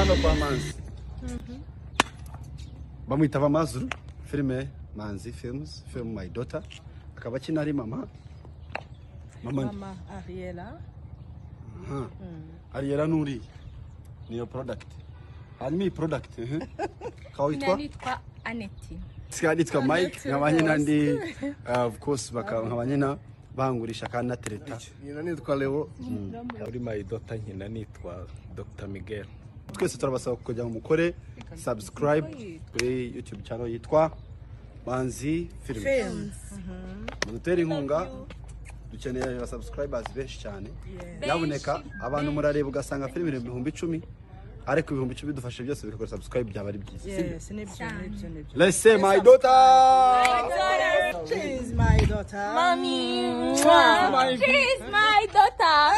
hano kwa Manzi. Bamwita Bamazuru, filime Manzi Films, film My Daughter. Akaba akina ari mama Ariela. Ariela nuri. Niyo product. Hanyuma iyi product kawitwa Aneti. Sikaditwa Mike nkabanyina ndi of course bakabanyina bangurisha kandi natereta. Nyina nitwa Leo. Muri My Daughter nyina nitwa Dr. Miguel. Twese turabasaba kujya mukore subscribe kuri YouTube channel yitwa Manzi Films. Mudutera inkunga dukeneye aba subscribers benshi cyane. Yaboneka abantu murareba ugasanga filime 10,000 ariko 10,000 dufashe byose bikakora subscribe byaba ari byiza. Yes, Let's say My Daughter. She's my daughter. Mommy. She's my daughter.